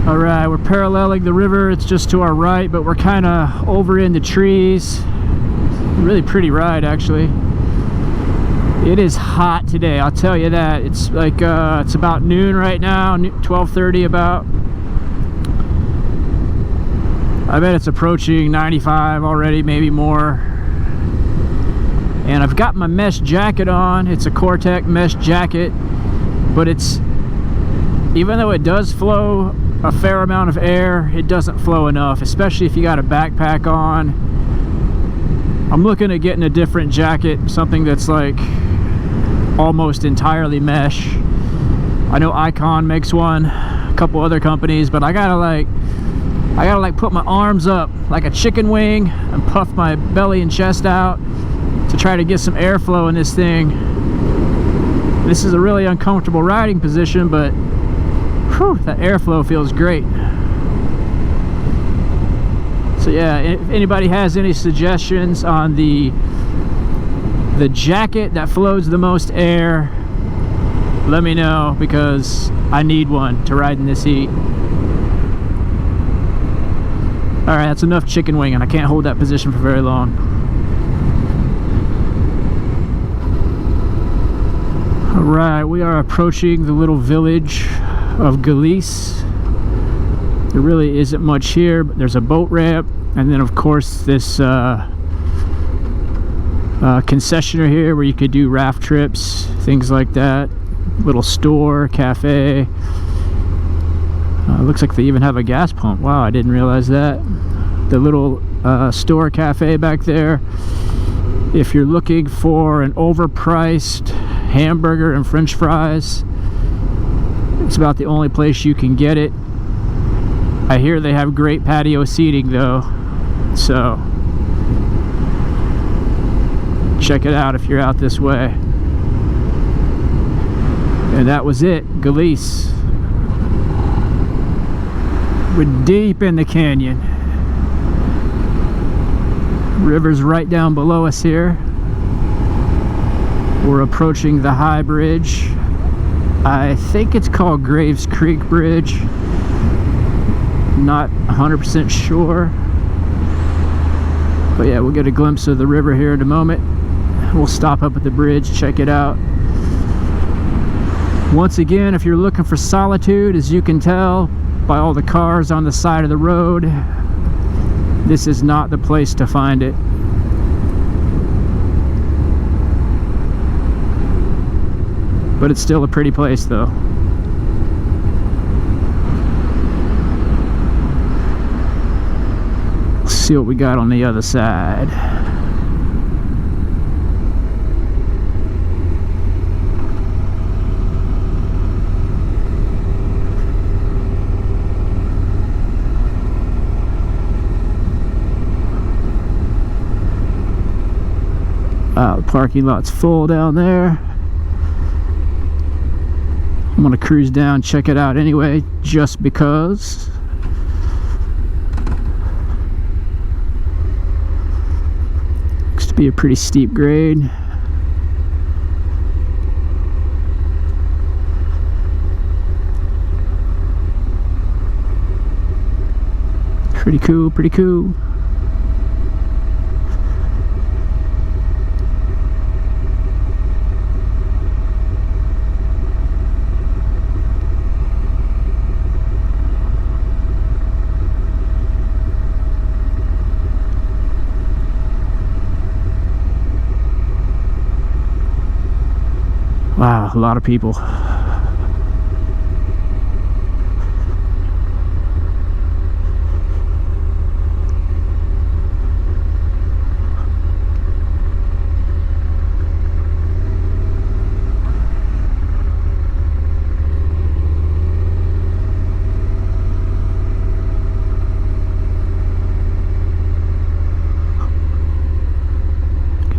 All right, we're paralleling the river. It's just to our right, but we're kind of over in the trees. Really pretty ride, actually. It is hot today, I'll tell you that. It's like it's about noon right now, 12:30 about. I bet it's approaching 95 already, maybe more. And I've got my mesh jacket on. It's a Cortec mesh jacket, but it's, even though it does flow a fair amount of air, it doesn't flow enough, especially if you got a backpack on. I'm looking at getting a different jacket, something that's like almost entirely mesh. I know Icon makes one, a couple other companies, but I gotta like put my arms up like a chicken wing and puff my belly and chest out to try to get some airflow in this thing. This is a really uncomfortable riding position, but whew, that airflow feels great. So yeah, if anybody has any suggestions on the jacket that flows the most air, let me know, because I need one to ride in this heat. Alright, that's enough chicken wing, and I can't hold that position for very long. Alright, we are approaching the little village of Galice. There really isn't much here, but there's a boat ramp, and then of course this concessionaire here where you could do raft trips, things like that. Little store, cafe. Looks like they even have a gas pump. Wow, I didn't realize that. The little store cafe back there. If you're looking for an overpriced hamburger and french fries, it's about the only place you can get it. I hear they have great patio seating though, so check it out if you're out this way. And that was it, Galice. We're deep in the canyon. River's right down below us here. We're approaching the high bridge. I think it's called Graves Creek Bridge. Not 100% sure. But yeah, we'll get a glimpse of the river here in a moment. We'll stop up at the bridge, check it out. Once again, if you're looking for solitude, as you can tell by all the cars on the side of the road, this is not the place to find it. But it's still a pretty place though. Let's see what we got on the other side. The parking lot's full down there. I'm gonna cruise down, check it out anyway, just because. Looks to be a pretty steep grade. Pretty cool, pretty cool. Wow, a lot of people.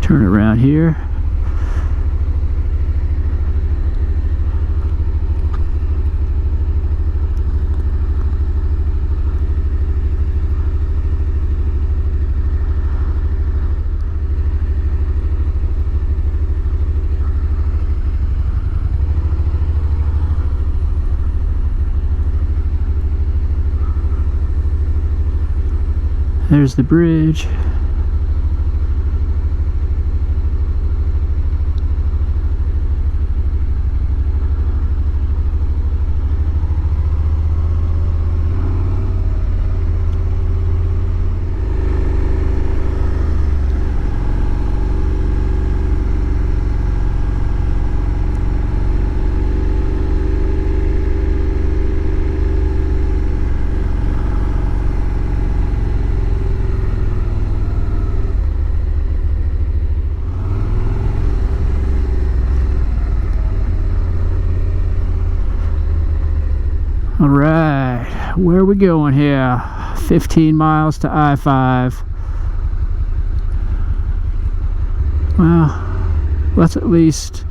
Turn around here. There's the bridge. All right, where are we going here? 15 miles to I-5. Well, let's at least,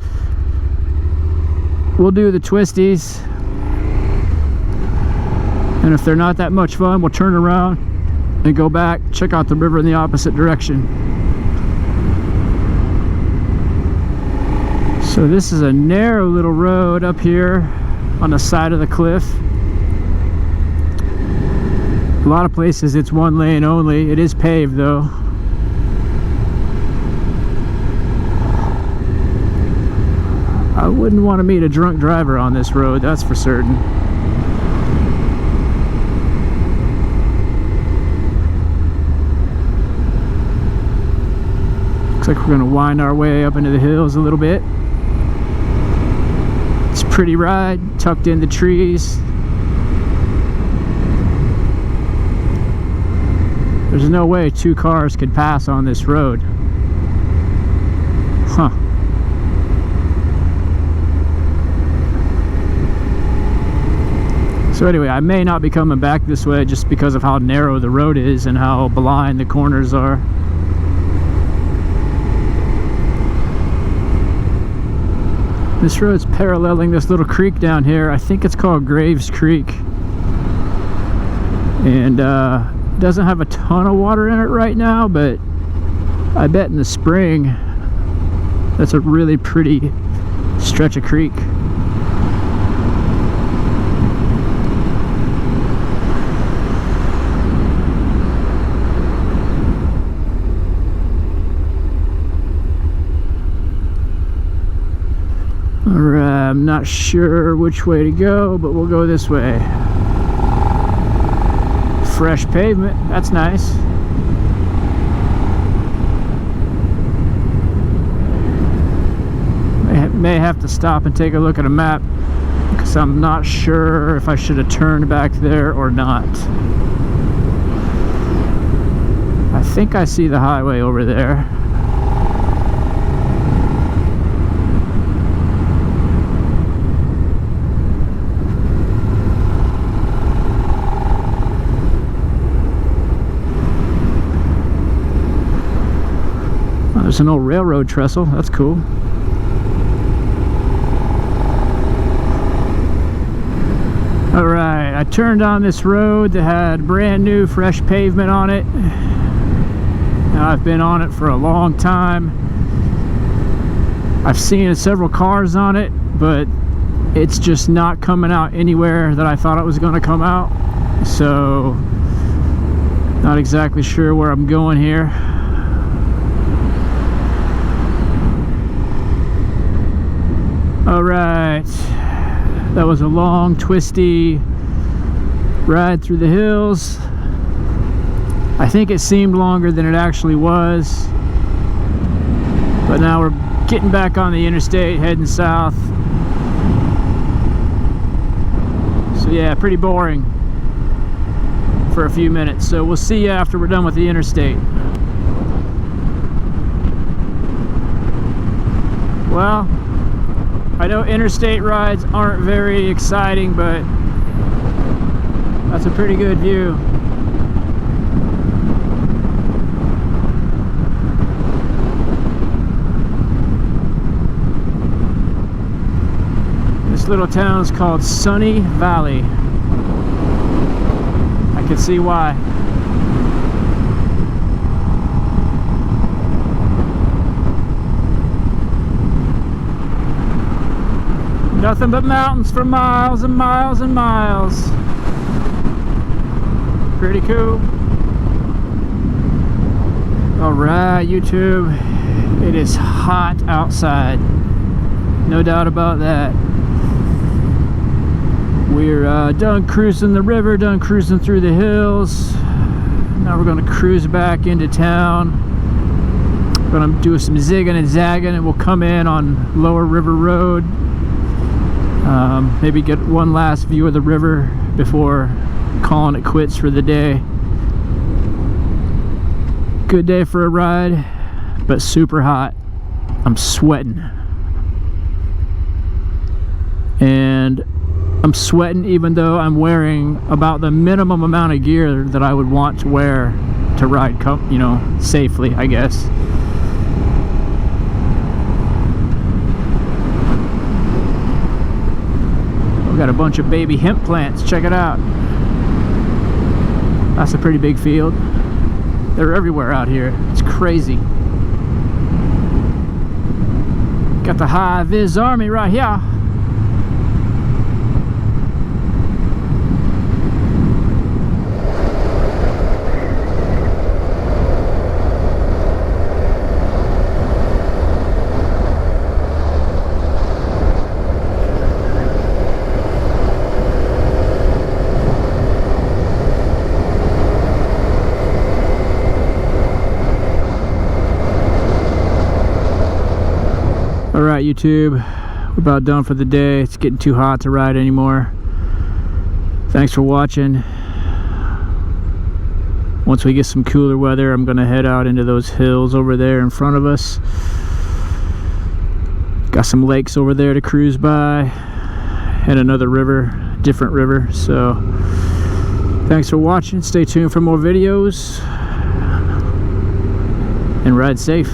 we'll do the twisties. And if they're not that much fun, we'll turn around and go back, check out the river in the opposite direction. So this is a narrow little road up here on the side of the cliff. A lot of places it's one lane only. It is paved though. I wouldn't want to meet a drunk driver on this road, that's for certain. Looks like we're going to wind our way up into the hills a little bit. It's a pretty ride, tucked in the trees. There's no way two cars could pass on this road. Huh. So anyway, I may not be coming back this way just because of how narrow the road is and how blind the corners are. This road's paralleling this little creek down here. I think it's called Graves Creek. And doesn't have a ton of water in it right now, but I bet in the spring that's a really pretty stretch of creek. Alright, I'm not sure which way to go, but we'll go this way. Fresh pavement, that's nice. May have to stop and take a look at a map because I'm not sure if I should have turned back there or not. I think I see the highway over there. There's an old railroad trestle, that's cool. Alright, I turned on this road that had brand new fresh pavement on it. Now I've been on it for a long time. I've seen several cars on it, but it's just not coming out anywhere that I thought it was going to come out. So, not exactly sure where I'm going here. Alright, that was a long, twisty ride through the hills. I think it seemed longer than it actually was. But now we're getting back on the interstate, heading south. So yeah, pretty boring for a few minutes. So we'll see you after we're done with the interstate. Well, I know interstate rides aren't very exciting, but that's a pretty good view. This little town is called Sunny Valley. I can see why. Nothing but mountains for miles and miles and miles. Pretty cool. Alright, YouTube, it is hot outside, no doubt about that. We're done cruising the river, done cruising through the hills. Now we're going to cruise back into town. We're going to do some zigging and zagging, and we'll come in on Lower River Road. Maybe get one last view of the river before calling it quits for the day. Good day for a ride, but super hot. I'm sweating. And I'm sweating even though I'm wearing about the minimum amount of gear that I would want to wear to ride, you know, safely, I guess. We've got a bunch of baby hemp plants. Check it out. That's a pretty big field. They're everywhere out here. It's crazy. Got the high vis army right here. Alright, YouTube, we're about done for the day. It's getting too hot to ride anymore. Thanks for watching. Once we get some cooler weather, I'm going to head out into those hills over there in front of us. Got some lakes over there to cruise by, and another river, different river. So thanks for watching. Stay tuned for more videos, and ride safe.